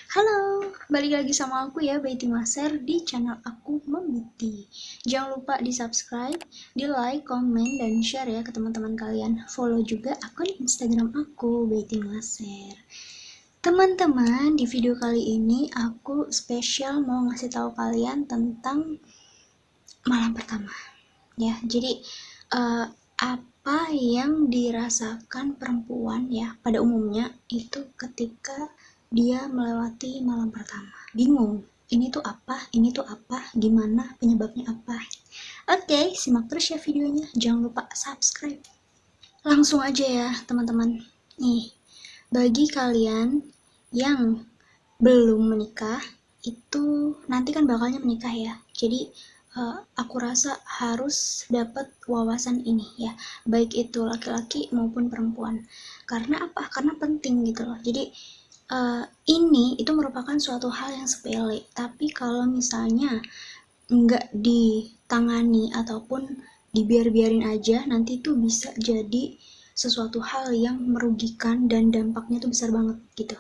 Halo, balik lagi sama aku ya, Betty Maser di channel aku Membiti. Jangan lupa di subscribe, di like, komen, dan share ya ke teman-teman kalian. Follow juga akun Instagram aku, Betty Maser. Teman-teman, di video kali ini aku spesial mau ngasih tahu kalian tentang malam pertama. Ya, jadi apa yang dirasakan perempuan ya pada umumnya itu ketika dia melewati malam pertama. Bingung, ini tuh apa, gimana, penyebabnya apa. Oke, simak terus ya videonya, jangan lupa subscribe. Langsung aja ya teman-teman. Nih, bagi kalian yang belum menikah, itu nanti kan bakalnya menikah ya. Jadi aku rasa harus dapat wawasan ini ya, baik itu laki-laki maupun perempuan. Karena apa? Karena penting gitu loh. Jadi ini itu merupakan suatu hal yang sepele, tapi kalau misalnya nggak ditangani ataupun dibiarin aja, nanti tuh bisa jadi sesuatu hal yang merugikan dan dampaknya tuh besar banget gitu.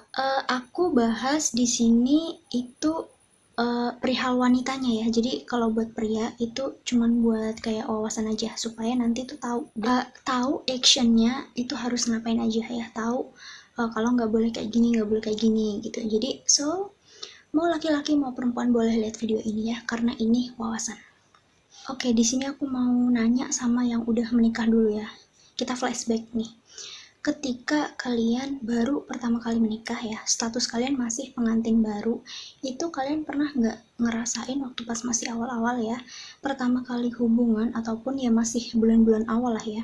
Aku bahas di sini itu perihal wanitanya ya. Jadi kalau buat pria itu cuman buat kayak wawasan aja supaya nanti tuh tahu actionnya itu harus ngapain aja ya. Tahu kalau nggak boleh kayak gini, nggak boleh kayak gini gitu. Jadi mau laki-laki mau perempuan boleh lihat video ini ya, karena ini wawasan. Oke, di sini aku mau nanya sama yang udah menikah dulu ya. Kita flashback nih. Ketika kalian baru pertama kali menikah ya, status kalian masih pengantin baru, itu kalian pernah nggak ngerasain waktu pas masih awal-awal ya, pertama kali hubungan ataupun ya masih bulan-bulan awal lah ya,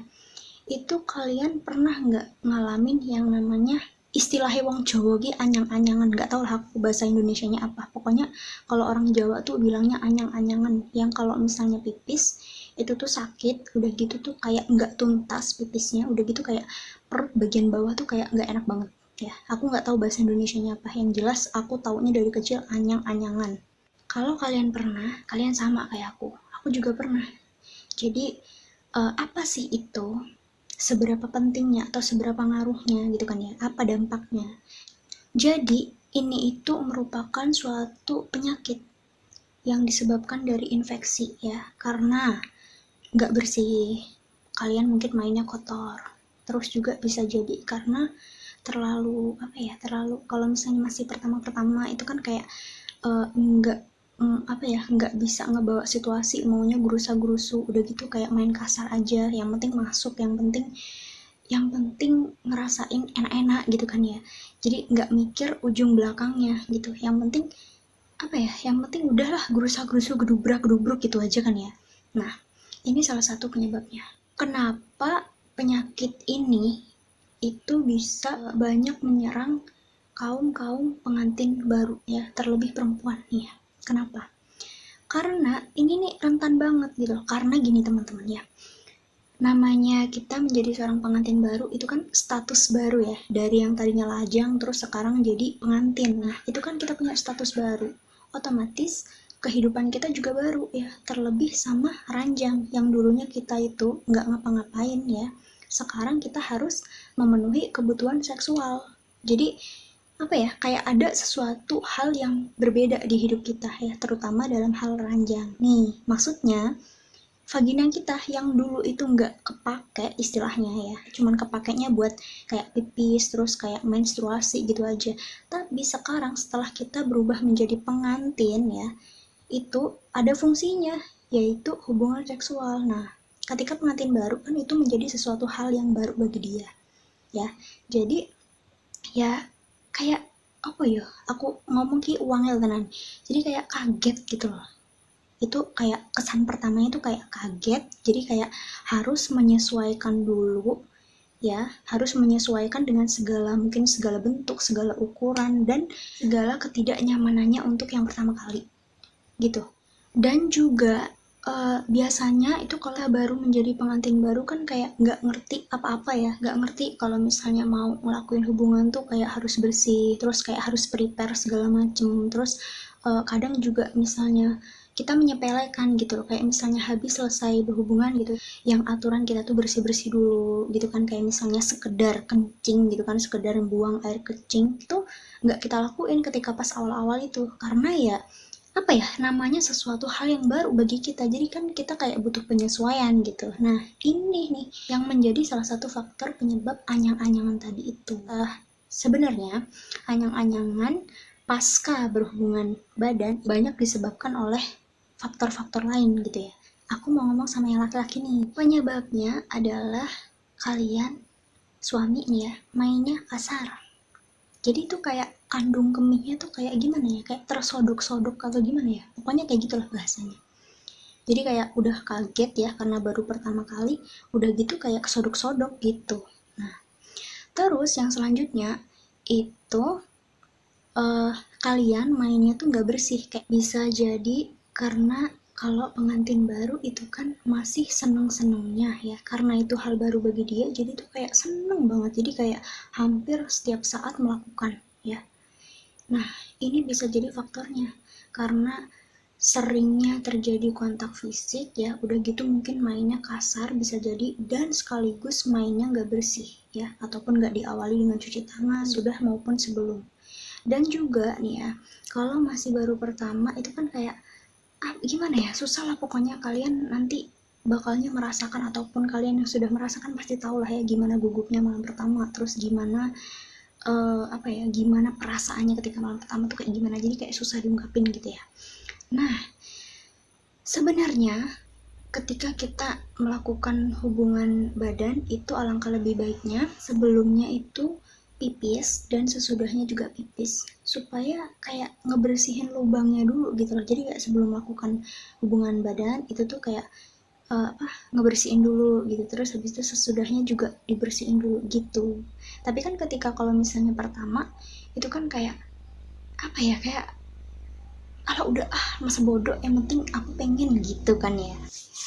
itu kalian pernah nggak ngalamin yang namanya istilahnya wong Jawa gitu anyang-anyangan, nggak tahu lah aku bahasa Indonesianya apa, pokoknya kalau orang Jawa tuh bilangnya anyang-anyangan, yang kalau misalnya pipis itu tuh sakit, udah gitu tuh kayak nggak tuntas pipisnya, udah gitu kayak perut bagian bawah tuh kayak nggak enak banget ya. Aku nggak tahu bahasa Indonesianya apa, yang jelas aku taunya dari kecil anyang-anyangan. Kalau kalian pernah, kalian sama kayak aku juga pernah. Jadi apa sih itu, seberapa pentingnya atau seberapa ngaruhnya gitu kan ya, apa dampaknya. Jadi ini itu merupakan suatu penyakit yang disebabkan dari infeksi ya, karena nggak bersih, kalian mungkin mainnya kotor, terus juga bisa jadi karena terlalu apa ya, terlalu kalau misalnya masih pertama-pertama itu kan kayak nggak apa ya, nggak bisa ngebawa situasi, maunya gerusa-gerusu, udah gitu kayak main kasar aja, yang penting masuk, yang penting ngerasain enak-enak gitu kan ya. Jadi nggak mikir ujung belakangnya gitu, yang penting apa ya, yang penting udahlah gerusa-gerusu, gedubrak-gedubruk gitu aja kan ya. Nah, ini salah satu penyebabnya. Kenapa penyakit ini itu bisa banyak menyerang kaum-kaum pengantin baru ya, terlebih perempuan nih ya. Kenapa? Karena ini nih rentan banget gitu loh. Karena gini teman-teman ya, namanya kita menjadi seorang pengantin baru itu kan status baru ya, dari yang tadinya lajang terus sekarang jadi pengantin. Nah itu kan kita punya status baru, otomatis kehidupan kita juga baru ya, terlebih sama ranjang yang dulunya kita itu nggak ngapa-ngapain ya, sekarang kita harus memenuhi kebutuhan seksual. Jadi apa ya, kayak ada sesuatu hal yang berbeda di hidup kita ya, terutama dalam hal ranjang nih. Maksudnya vagina kita yang dulu itu nggak kepake istilahnya ya, cuman kepakainya buat kayak pipis terus kayak menstruasi gitu aja, tapi sekarang setelah kita berubah menjadi pengantin ya, itu ada fungsinya, yaitu hubungan seksual. Nah ketika pengantin baru kan itu menjadi sesuatu hal yang baru bagi dia ya, jadi ya kayak apa ya, aku ngomong ki uangnya tenan, jadi kayak kaget gitu loh. Itu kayak kesan pertamanya itu kayak kaget, jadi kayak harus menyesuaikan dulu ya, harus menyesuaikan dengan segala mungkin, segala bentuk, segala ukuran, dan segala ketidaknyamanannya untuk yang pertama kali gitu. Dan juga Biasanya itu kalau baru menjadi pengantin baru kan kayak nggak ngerti apa-apa ya, nggak ngerti kalau misalnya mau ngelakuin hubungan tuh kayak harus bersih, terus kayak harus prepare segala macem, terus kadang juga misalnya kita menyepelekan gitu loh, kayak misalnya habis selesai berhubungan gitu, yang aturan kita tuh bersih-bersih dulu gitu kan, kayak misalnya sekedar kencing gitu kan, sekedar buang air kecing itu nggak kita lakuin ketika pas awal-awal itu, karena ya apa ya, namanya sesuatu hal yang baru bagi kita, jadi kan kita kayak butuh penyesuaian gitu. Nah ini nih yang menjadi salah satu faktor penyebab anyang-anyangan tadi itu. Sebenarnya anyang-anyangan pasca berhubungan badan banyak disebabkan oleh faktor-faktor lain gitu ya. Aku mau ngomong sama yang laki-laki nih, penyebabnya adalah kalian suami nih ya mainnya kasar, jadi tuh kayak kandung kemihnya tuh kayak gimana ya, kayak tersodok-sodok atau gimana ya, pokoknya kayak gitulah bahasanya. Jadi kayak udah kaget ya karena baru pertama kali, udah gitu kayak kesodok-sodok gitu. Nah terus yang selanjutnya itu uh, kalian mainnya tuh nggak bersih, kayak bisa jadi karena kalau pengantin baru itu kan masih seneng-senengnya ya, karena itu hal baru bagi dia, jadi tuh kayak seneng banget, jadi kayak hampir setiap saat melakukan ya. Nah, ini bisa jadi faktornya karena seringnya terjadi kontak fisik ya, udah gitu mungkin mainnya kasar bisa jadi, dan sekaligus mainnya nggak bersih ya, ataupun nggak diawali dengan cuci tangan sudah maupun sebelum. Dan juga nih ya, kalau masih baru pertama itu kan kayak gimana ya, susah lah pokoknya, kalian nanti bakalnya merasakan, ataupun kalian yang sudah merasakan pasti tahu lah ya gimana gugupnya malam pertama, terus gimana apa ya, gimana perasaannya ketika malam pertama tuh kayak gimana, jadi kayak susah diungkapin gitu ya. Nah sebenarnya ketika kita melakukan hubungan badan itu alangkah lebih baiknya sebelumnya itu pipis dan sesudahnya juga pipis, supaya kayak ngebersihin lubangnya dulu gitu loh. Jadi kayak sebelum melakukan hubungan badan itu tuh kayak ngebersihin dulu gitu, terus habis itu sesudahnya juga dibersihin dulu gitu. Tapi kan ketika kalau misalnya pertama itu kan kayak apa ya, kayak kalau udah masa bodoh, yang penting aku pengen gitu kan ya.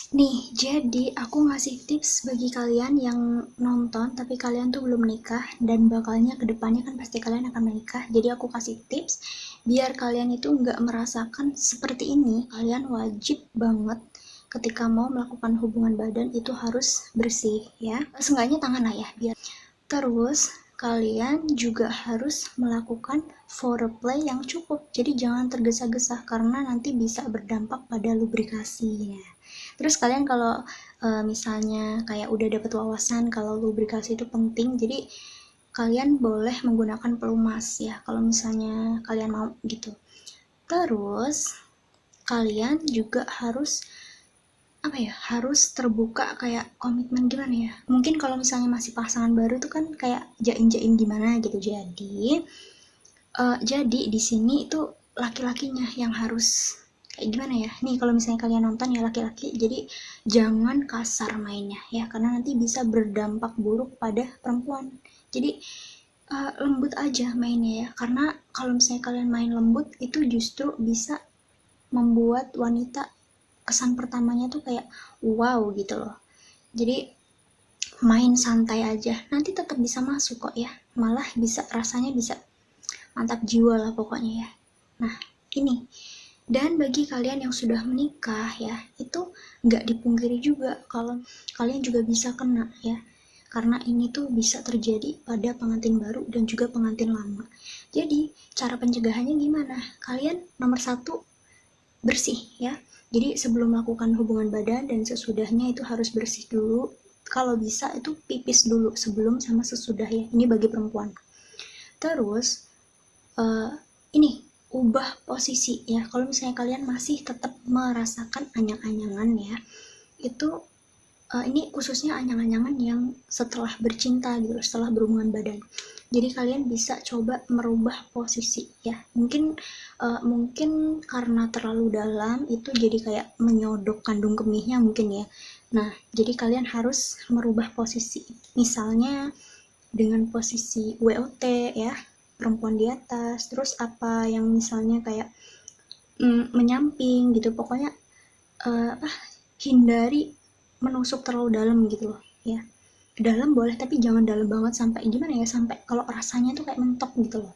Nih jadi aku ngasih tips bagi kalian yang nonton tapi kalian tuh belum menikah dan bakalnya kedepannya kan pasti kalian akan menikah, jadi aku kasih tips biar kalian itu nggak merasakan seperti ini. Kalian wajib banget ketika mau melakukan hubungan badan itu harus bersih ya, seenggaknya tangan lah ya biar. Terus kalian juga harus melakukan foreplay yang cukup, jadi jangan tergesa-gesa karena nanti bisa berdampak pada lubrikasinya. Terus kalian kalau misalnya kayak udah dapet wawasan kalau lubrikasi itu penting, jadi kalian boleh menggunakan pelumas ya kalau misalnya kalian mau gitu. Terus kalian juga harus apa ya, harus terbuka, kayak komitmen gimana ya, mungkin kalau misalnya masih pasangan baru tuh kan kayak jaim-jaim gimana gitu. Jadi di sini itu laki-lakinya yang harus kayak gimana ya, nih kalau misalnya kalian nonton ya laki-laki, jadi jangan kasar mainnya ya karena nanti bisa berdampak buruk pada perempuan. Jadi lembut aja mainnya ya, karena kalau misalnya kalian main lembut itu justru bisa membuat wanita kesan pertamanya tuh kayak wow gitu loh. Jadi main santai aja nanti tetap bisa masuk kok ya, malah bisa rasanya bisa mantap jiwa lah pokoknya ya. Nah ini, dan bagi kalian yang sudah menikah ya, itu nggak dipungkiri juga kalau kalian juga bisa kena ya, karena ini tuh bisa terjadi pada pengantin baru dan juga pengantin lama. Jadi cara pencegahannya gimana? Kalian nomor satu bersih ya, jadi sebelum melakukan hubungan badan dan sesudahnya itu harus bersih dulu, kalau bisa itu pipis dulu sebelum sama sesudah ya, ini bagi perempuan. Terus ini ubah posisi ya, kalau misalnya kalian masih tetap merasakan anyang-anyangan ya, itu ini khususnya anyang-anyangan yang setelah bercinta gitu, setelah berhubungan badan. Jadi kalian bisa coba merubah posisi ya, mungkin karena terlalu dalam itu jadi kayak menyodok kandung kemihnya mungkin ya. Nah jadi kalian harus merubah posisi, misalnya dengan posisi WOT ya, perempuan di atas, terus apa yang misalnya kayak menyamping gitu, pokoknya hindari menusuk terlalu dalam gitu loh ya. Dalam boleh tapi jangan dalam banget sampai gimana ya, sampai kalau rasanya tuh kayak mentok gitu loh.